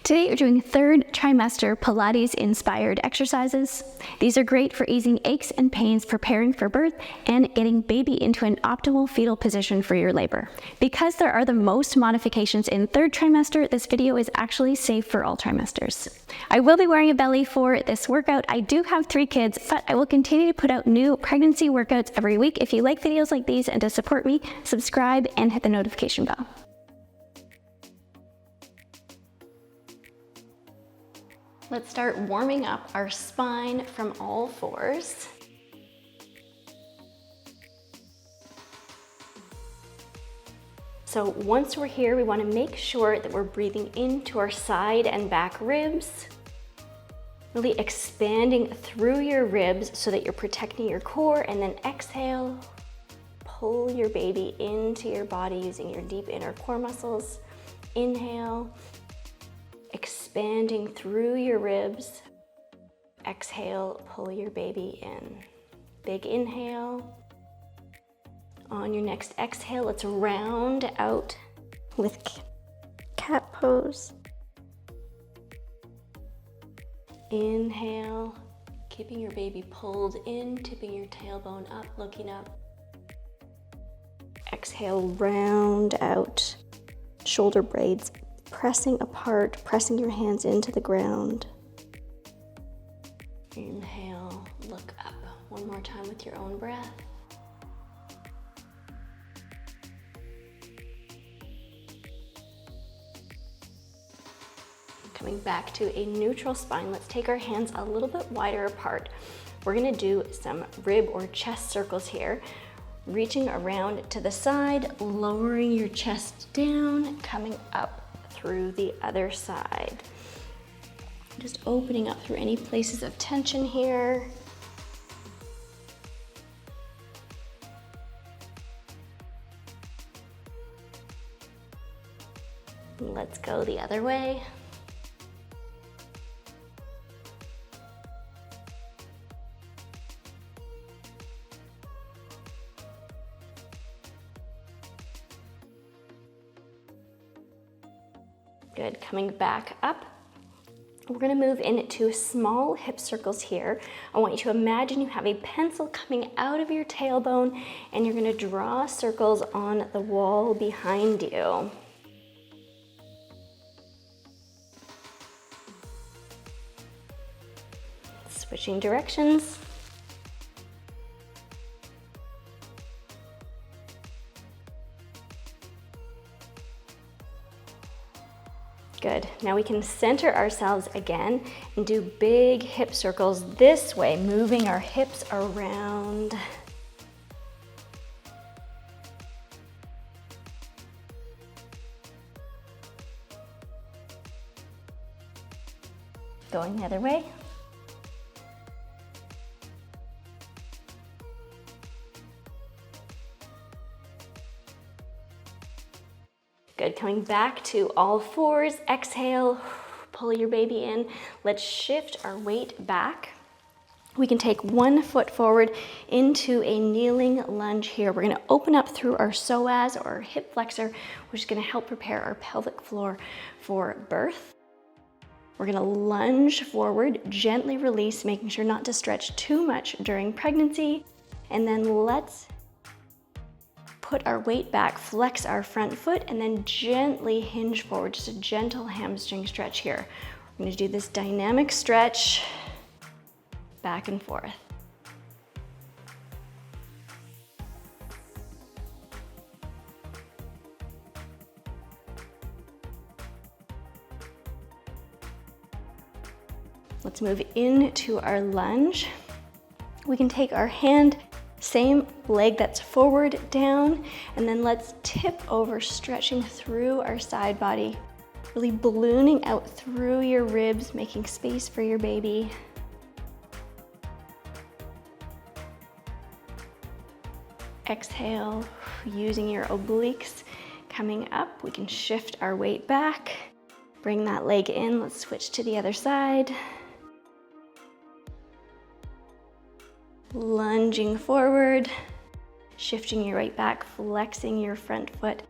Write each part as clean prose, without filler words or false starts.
Today we're doing third trimester Pilates inspired exercises. These are great for easing aches and pains preparing for birth and getting baby into an optimal fetal position for your labor. Because there are the most modifications in third trimester, this video is actually safe for all trimesters. I will be wearing a belly for this workout. I do have 3 kids, but I will continue to put out new pregnancy workouts every week. If you like videos like these and to support me, subscribe and hit the notification bell. Let's start warming up our spine from all fours. So once we're here, we want to make sure that we're breathing into our side and back ribs, really expanding through your ribs so that you're protecting your core, and then exhale, pull your baby into your body using your deep inner core muscles. Inhale, expanding through your ribs. Exhale, pull your baby in. Big inhale. On your next exhale, let's round out with cat pose. Inhale, keeping your baby pulled in, tipping your tailbone up, looking up. Exhale, round out, shoulder blades pressing apart, pressing your hands into the ground. Inhale, look up. One more time with your own breath. Coming back to a neutral spine, let's take our hands a little bit wider apart. We're gonna do some rib or chest circles here. Reaching around to the side, lowering your chest down, coming up through the other side. Just opening up through any places of tension here. Let's go the other way. Good, coming back up. We're gonna move into small hip circles here. I want you to imagine you have a pencil coming out of your tailbone and you're gonna draw circles on the wall behind you. Switching directions. Good. Now we can center ourselves again and do big hip circles this way, moving our hips around. Going the other way. Good, coming back to all fours, exhale, pull your baby in. Let's shift our weight back. We can take one foot forward into a kneeling lunge here. We're gonna open up through our psoas or our hip flexor, which is gonna help prepare our pelvic floor for birth. We're gonna lunge forward, gently release, making sure not to stretch too much during pregnancy. And then let's put our weight back, flex our front foot, and then gently hinge forward, just a gentle hamstring stretch here. We're gonna do this dynamic stretch back and forth. Let's move into our lunge. We can take our hand, same leg that's forward down, and then let's tip over, stretching through our side body, really ballooning out through your ribs, making space for your baby. Exhale, using your obliques, coming up. We can shift our weight back, bring that leg in. Let's switch to the other side. Lunging forward, shifting your weight back, flexing your front foot,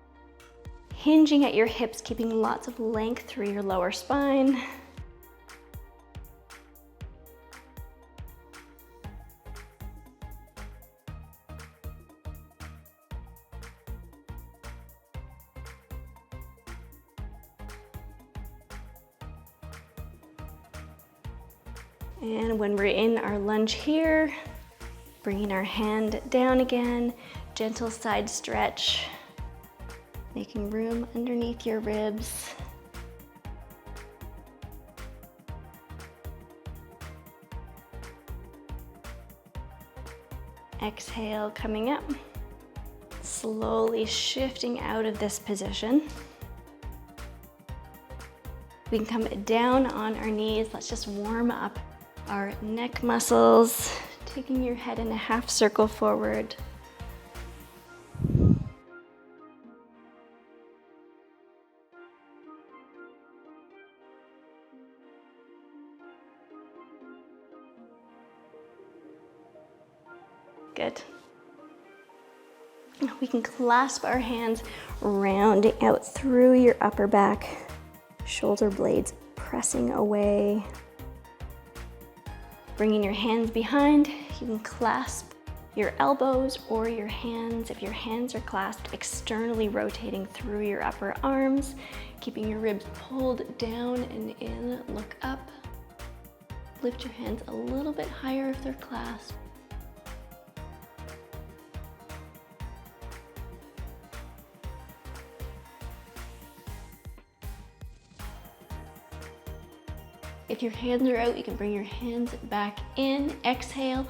hinging at your hips, keeping lots of length through your lower spine. And when we're in our lunge here, bringing our hand down again, gentle side stretch, making room underneath your ribs. Exhale, coming up. Slowly shifting out of this position. We can come down on our knees. Let's just warm up our neck muscles, taking your head in a half circle forward. Good. We can clasp our hands, rounding out through your upper back, shoulder blades pressing away. Bringing your hands behind, you can clasp your elbows or your hands. If your hands are clasped, externally rotating through your upper arms, keeping your ribs pulled down and in, look up. Lift your hands a little bit higher if they're clasped. If your hands are out, you can bring your hands back in. Exhale,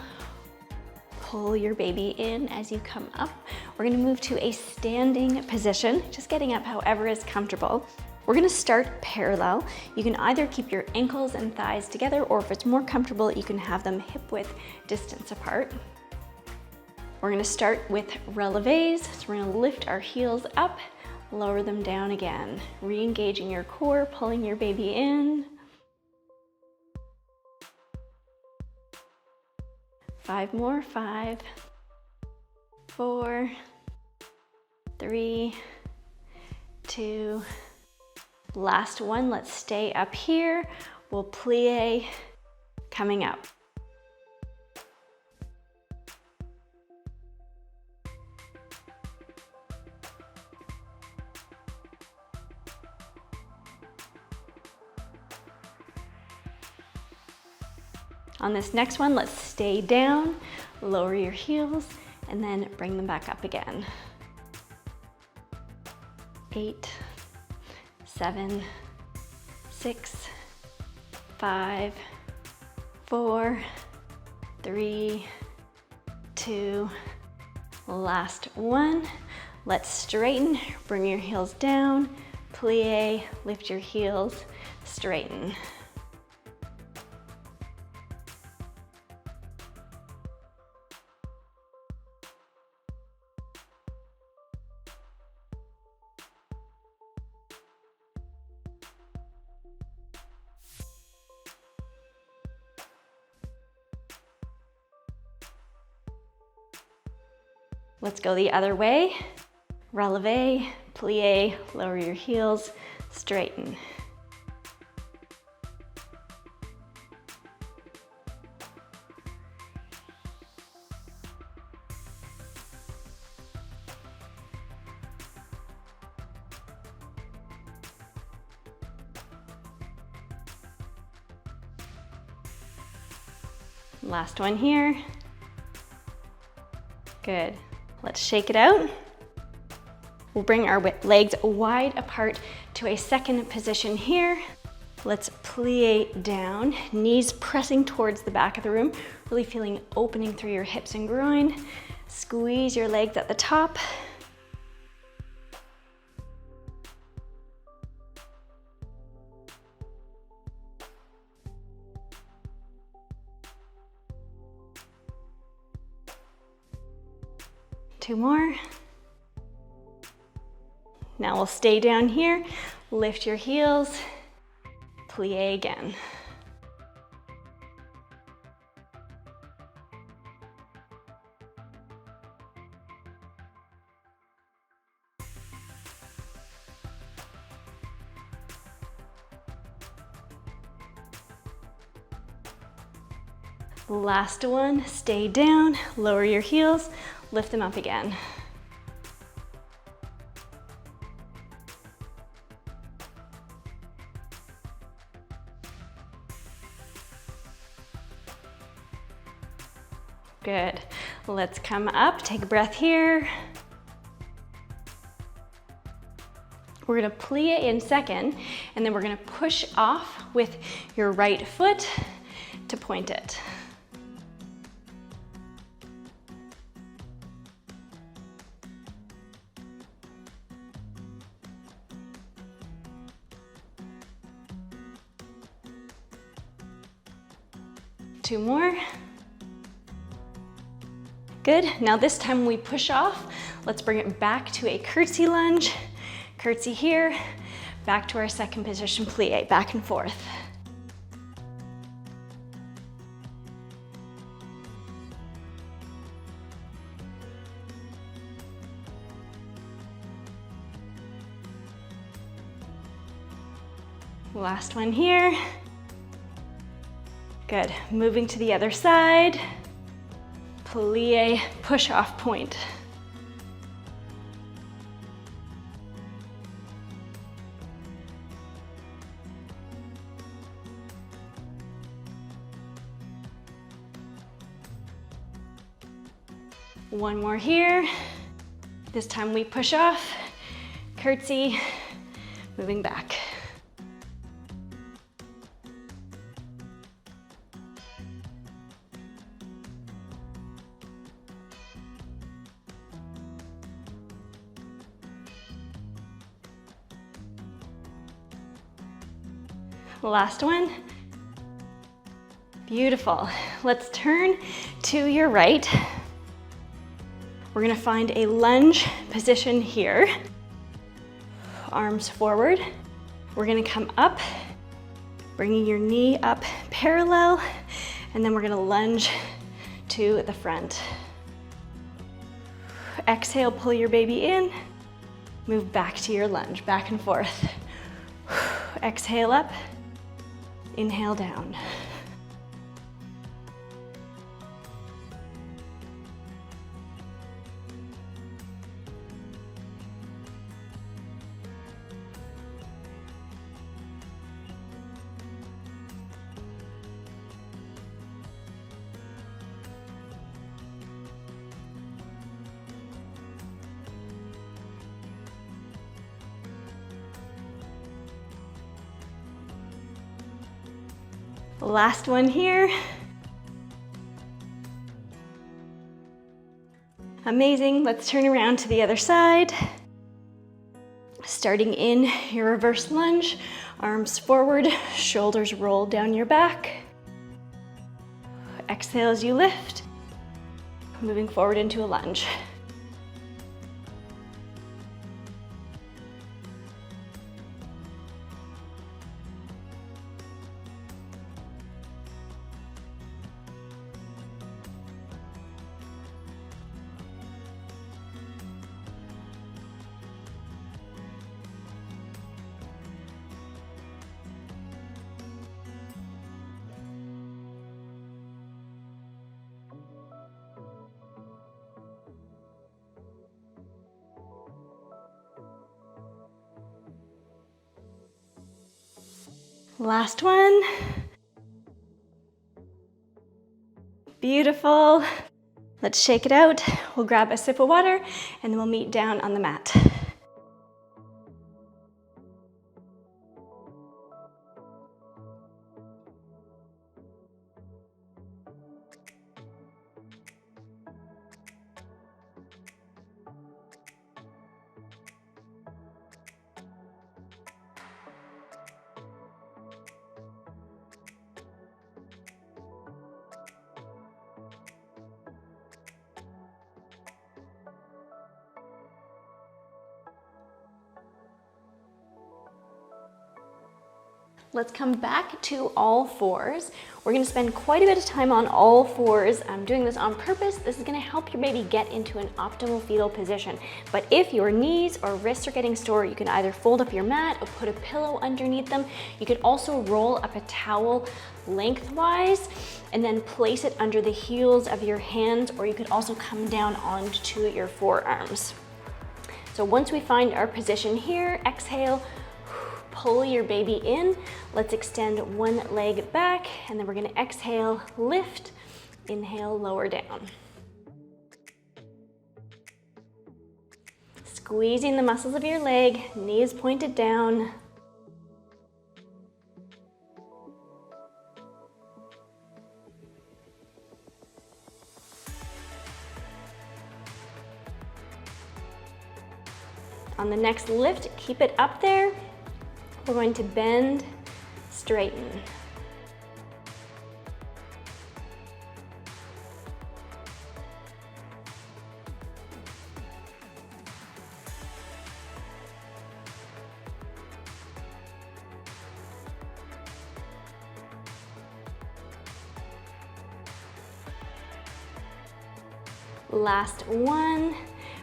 pull your baby in as you come up. We're gonna move to a standing position, just getting up however is comfortable. We're gonna start parallel. You can either keep your ankles and thighs together, or if it's more comfortable, you can have them hip width distance apart. We're gonna start with relevés. So we're gonna lift our heels up, lower them down again. Re-engaging your core, pulling your baby in. 5 more, 5, 4, 3, 2, last one. Let's stay up here. We'll plie, coming up. On this next one, let's stay down, lower your heels, and then bring them back up again. 8, 7, 6, 5, 4, 3, 2, last one. Let's straighten, bring your heels down, plie, lift your heels, straighten. Let's go the other way. Releve, plie, lower your heels, straighten. Last one here. Good. Let's shake it out. We'll bring our legs wide apart to a second position here. Let's plie down, knees pressing towards the back of the room, really feeling opening through your hips and groin. Squeeze your legs at the top. Two more. Now we'll stay down here, lift your heels, plie again. Last one, stay down, lower your heels, lift them up again. Good. Let's come up, take a breath here. We're gonna plie in second, and then we're gonna push off with your right foot to point it. Two more. Good. Now this time we push off. Let's bring it back to a curtsy lunge. Curtsy here, back to our second position plie, back and forth. Last one here. Good. Moving to the other side. Plie, push off point. One more here. This time we push off, curtsy, moving back. Last one. Beautiful. Let's turn to your right. We're gonna find a lunge position here. Arms forward. We're gonna come up, bringing your knee up parallel, and then we're gonna lunge to the front. Exhale, pull your baby in. Move back to your lunge, back and forth. Exhale up. Inhale down. Last one here. Amazing. Let's turn around to the other side. Starting in your reverse lunge, arms forward, shoulders roll down your back. Exhale as you lift, moving forward into a lunge. Last one. Beautiful. Let's shake it out. We'll grab a sip of water and then we'll meet down on the mat. Let's come back to all fours. We're gonna spend quite a bit of time on all fours. I'm doing this on purpose. This is gonna help your baby get into an optimal fetal position. But if your knees or wrists are getting sore, you can either fold up your mat or put a pillow underneath them. You could also roll up a towel lengthwise and then place it under the heels of your hands, or you could also come down onto your forearms. So once we find our position here, exhale, pull your baby in. Let's extend one leg back, and then we're gonna exhale, lift, inhale, lower down. Squeezing the muscles of your leg, knees pointed down. On the next lift, keep it up there. We're going to bend, straighten. Last one.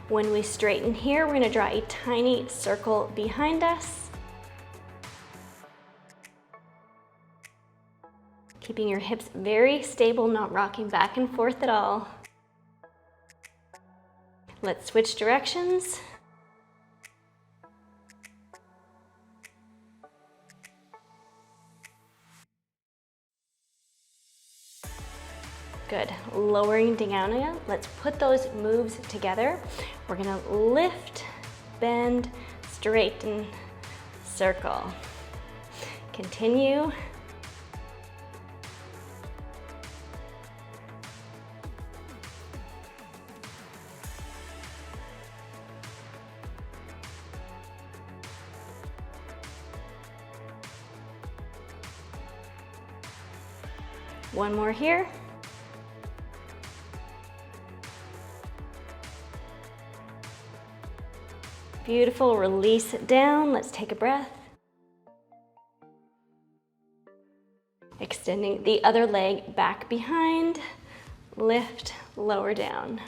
When we straighten here, we're going to draw a tiny circle behind us. Keeping your hips very stable, not rocking back and forth at all. Let's switch directions. Good, lowering down again. Let's put those moves together. We're gonna lift, bend, straighten, circle. Continue. One more here. Beautiful, release it down. Let's take a breath. Extending the other leg back behind, lift, lower down.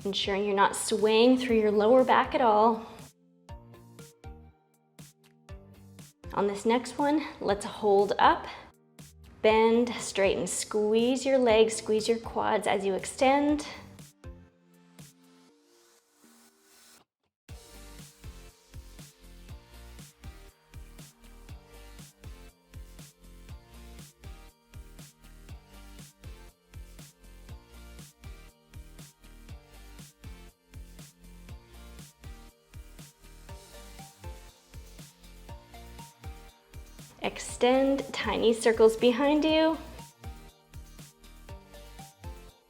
Ensuring you're not swaying through your lower back at all. On this next one, let's hold up, bend, straighten, squeeze your legs, squeeze your quads as you extend. Extend, tiny circles behind you.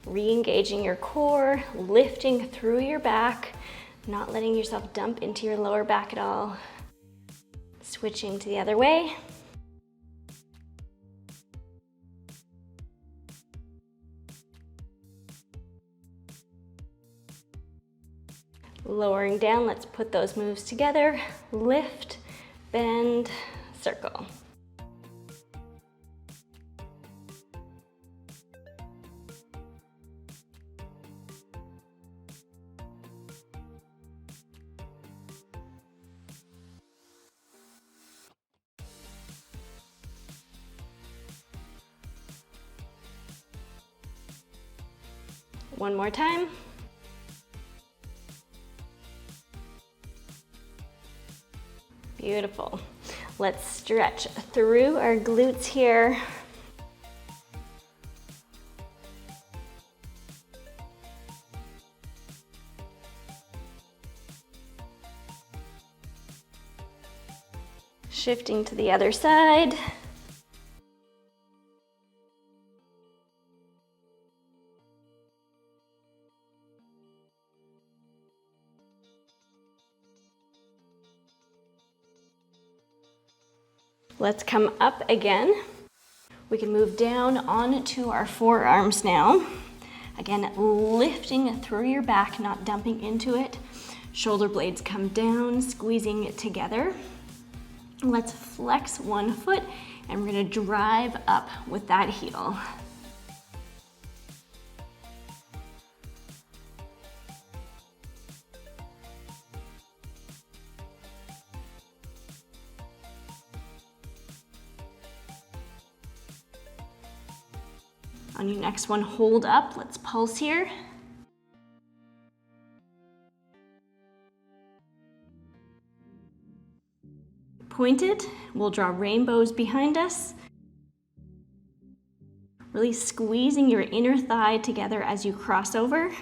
Re-engaging your core, lifting through your back, not letting yourself dump into your lower back at all. Switching to the other way. Lowering down, let's put those moves together. Lift, bend, circle. One more time. Beautiful. Let's stretch through our glutes here. Shifting to the other side. Let's come up again. We can move down onto our forearms now. Again, lifting through your back, not dumping into it. Shoulder blades come down, squeezing it together. Let's flex one foot, and we're gonna drive up with that heel. On your next one, hold up. Let's pulse here. Point it. We'll draw rainbows behind us. Really squeezing your inner thigh together as you cross over.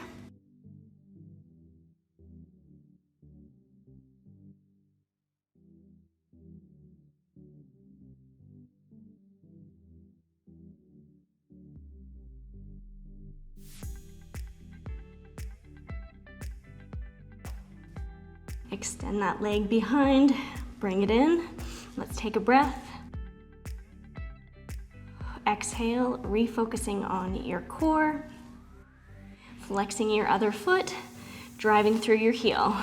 Extend that leg behind, bring it in. Let's take a breath. Exhale, refocusing on your core. Flexing your other foot, driving through your heel.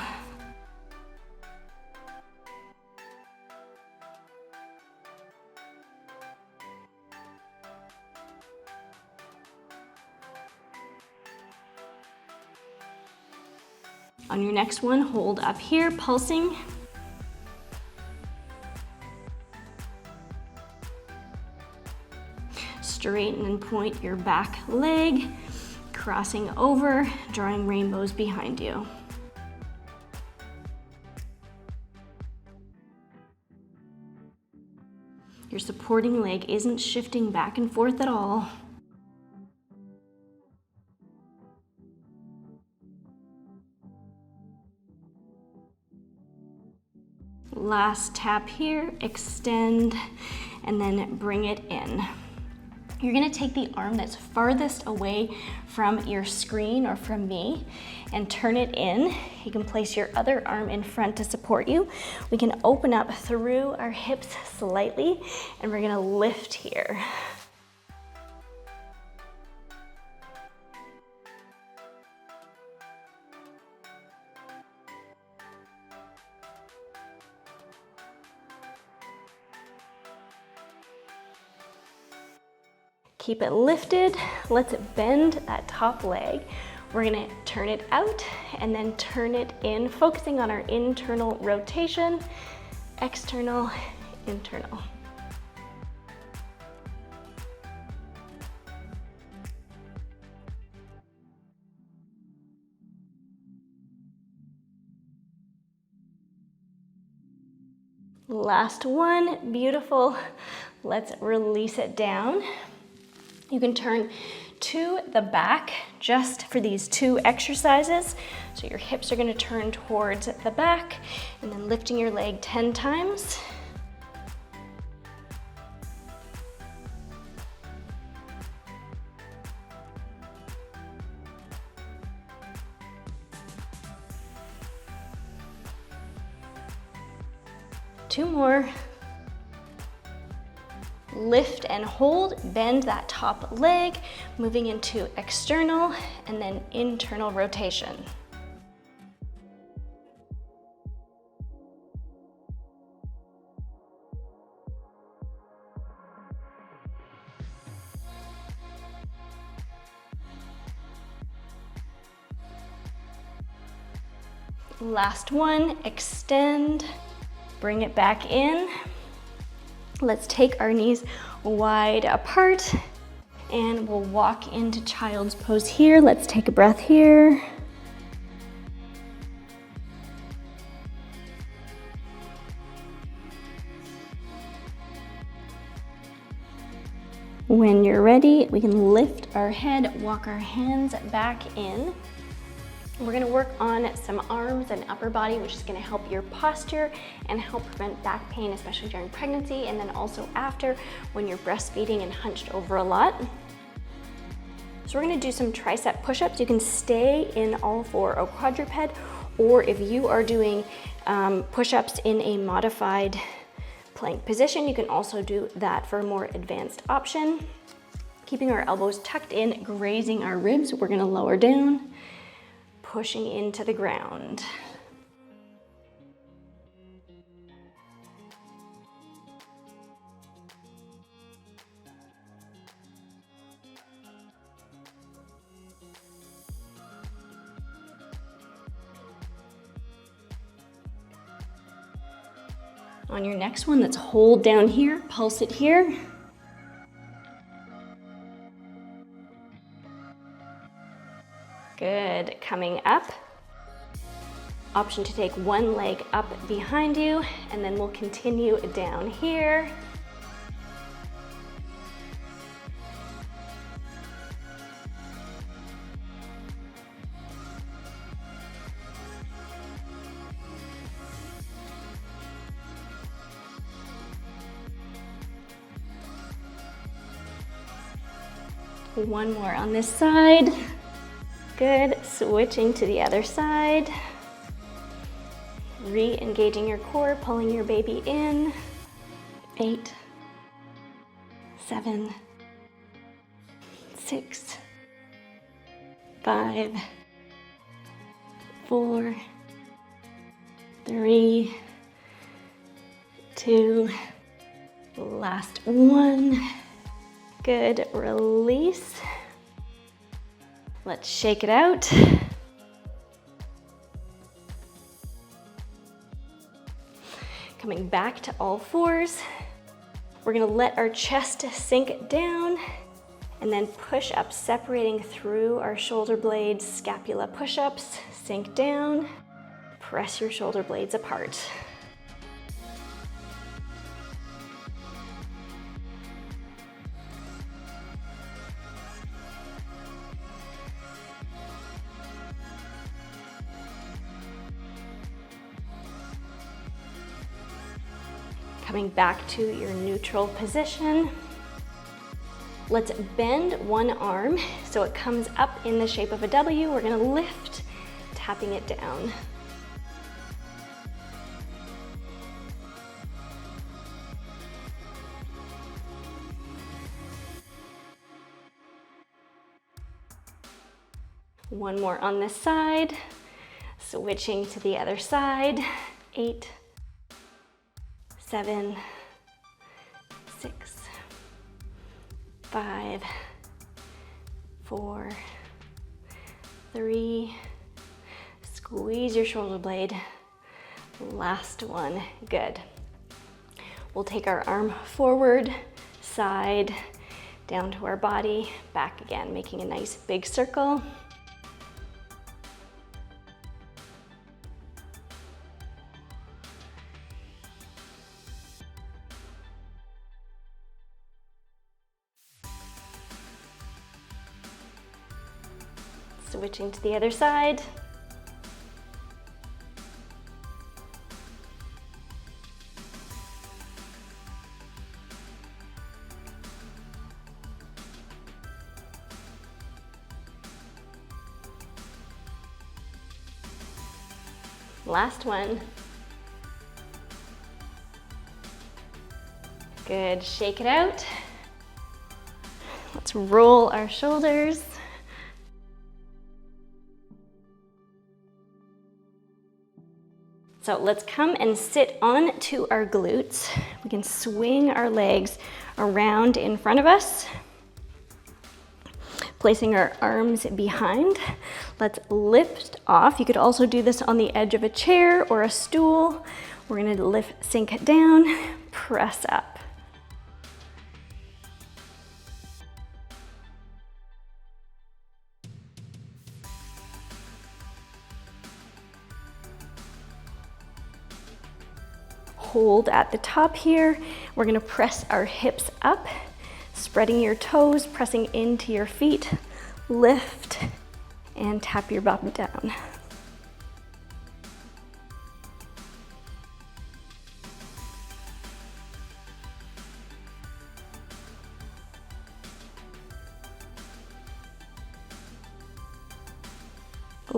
On your next one, hold up here, pulsing. Straighten and point your back leg, crossing over, drawing rainbows behind you. Your supporting leg isn't shifting back and forth at all. Last tap here, extend, and then bring it in. You're gonna take the arm that's farthest away from your screen or from me and turn it in. You can place your other arm in front to support you. We can open up through our hips slightly, and we're gonna lift here. Keep it lifted. Let's bend that top leg. We're gonna turn it out and then turn it in, focusing on our internal rotation, external, internal. Last one, beautiful. Let's release it down. You can turn to the back just for these two exercises. So your hips are gonna turn towards the back and then lifting your leg 10 times. Two more. Lift and hold, bend that top leg, moving into external and then internal rotation. Last one, extend, bring it back in. Let's take our knees wide apart and we'll walk into child's pose here. Let's take a breath here. When you're ready, we can lift our head, walk our hands back in. We're gonna work on some arms and upper body, which is gonna help your posture and help prevent back pain, especially during pregnancy, and then also after when you're breastfeeding and hunched over a lot. So we're gonna do some tricep push-ups. You can stay in all four or quadruped, or if you are doing push-ups in a modified plank position. You can also do that for a more advanced option. Keeping our elbows tucked in, grazing our ribs, we're gonna lower down, pushing into the ground. On your next one, let's hold down here, pulse it here. Good, coming up. Option to take one leg up behind you, and then we'll continue down here. One more on this side. Good, switching to the other side. Re-engaging your core, pulling your baby in. 8, 7, 6, 5, 4, 3, 2, last one. Good, release. Let's shake it out. Coming back to all fours. We're gonna let our chest sink down and then push up, separating through our shoulder blades, scapula push-ups, sink down, press your shoulder blades apart. Coming back to your neutral position. Let's bend one arm so it comes up in the shape of a W. We're gonna lift, tapping it down. One more on this side. Switching to the other side. 8, 7, 6, 5, 4, 3, squeeze your shoulder blade. Last one, good. We'll take our arm forward, side, down to our body, back again, making a nice big circle. Switching to the other side. Last one. Good, shake it out. Let's roll our shoulders. So let's come and sit on to our glutes. We can swing our legs around in front of us, placing our arms behind. Let's lift off. You could also do this on the edge of a chair or a stool. We're gonna lift, sink down, press up. Hold at the top here. We're gonna press our hips up, spreading your toes, pressing into your feet. Lift and tap your bum down.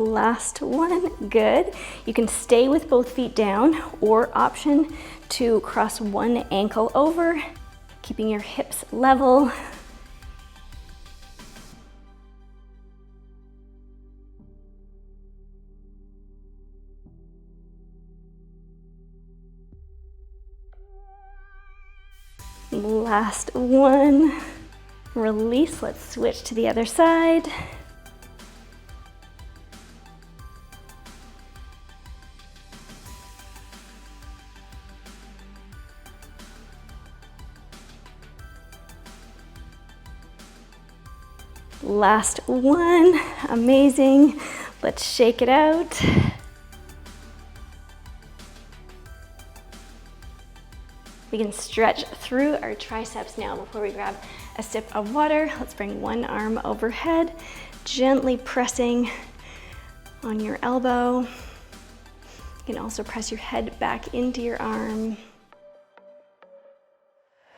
Last one, good. You can stay with both feet down, or option to cross one ankle over, keeping your hips level. Last one, release. Let's switch to the other side. Last one, amazing. Let's shake it out. We can stretch through our triceps now before we grab a sip of water. Let's bring one arm overhead, gently pressing on your elbow. You can also press your head back into your arm.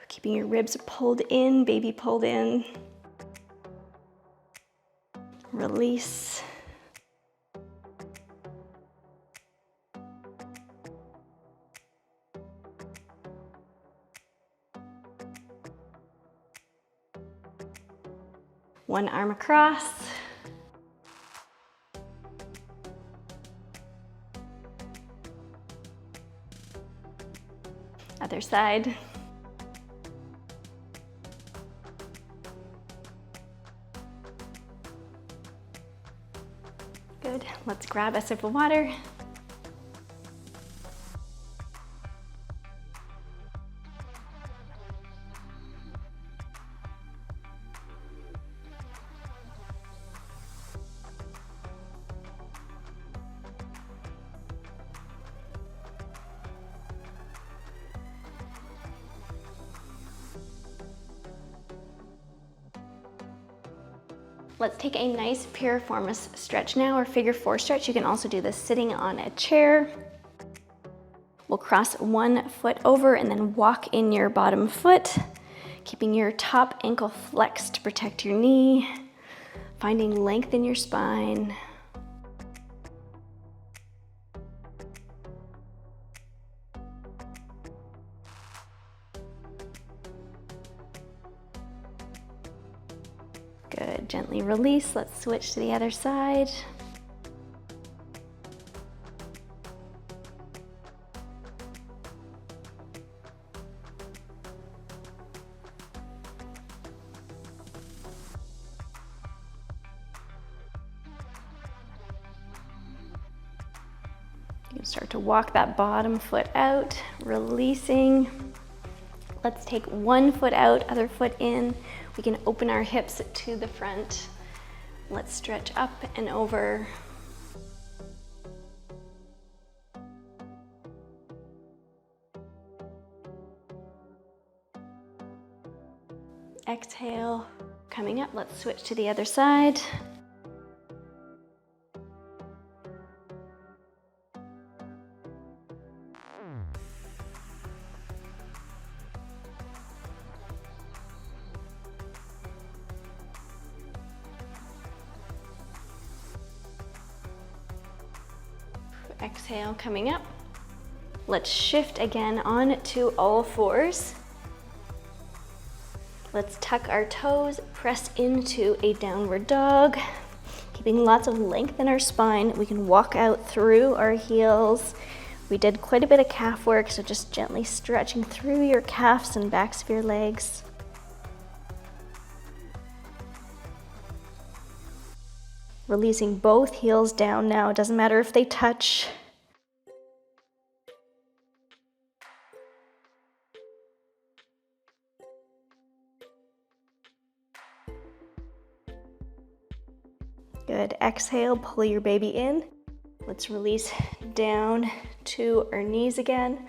Keeping your ribs pulled in, baby pulled in. Release. One arm across. Other side. Good. Let's grab a sip of water. Let's take a nice piriformis stretch now, or figure four stretch. You can also do this sitting on a chair. We'll cross one foot over and then walk in your bottom foot, keeping your top ankle flexed to protect your knee, finding length in your spine. Good, gently release. Let's switch to the other side. You can start to walk that bottom foot out, releasing. Let's take one foot out, other foot in. We can open our hips to the front. Let's stretch up and over. Exhale, coming up. Let's switch to the other side. Exhale, coming up. Let's shift again on to all fours. Let's tuck our toes, press into a downward dog, keeping lots of length in our spine. We can walk out through our heels. We did quite a bit of calf work, so just gently stretching through your calves and backs of your legs. Releasing both heels down now. It doesn't matter if they touch. Good. Exhale, pull your baby in. Let's release down to our knees again.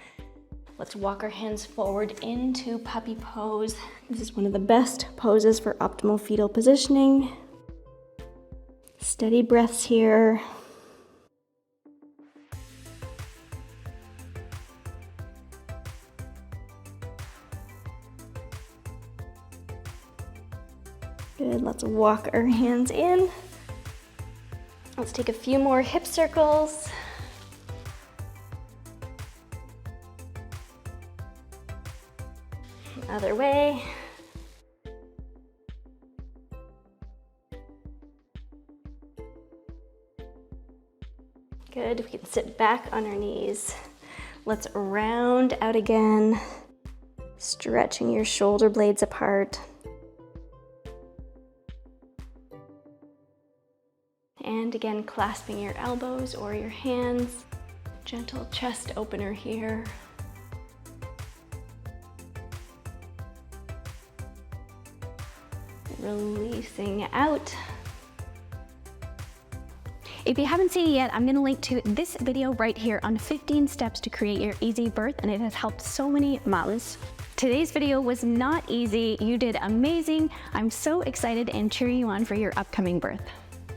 Let's walk our hands forward into puppy pose. This is one of the best poses for optimal fetal positioning. Steady breaths here. Good, let's walk our hands in. Let's take a few more hip circles. Other way. Good, we can sit back on our knees. Let's round out again, stretching your shoulder blades apart. And again, clasping your elbows or your hands. Gentle chest opener here. Releasing out. If you haven't seen it yet, I'm gonna link to this video right here on 15 steps to create your easy birth, and it has helped so many mamas. Today's video was not easy. You did amazing. I'm so excited and cheering you on for your upcoming birth.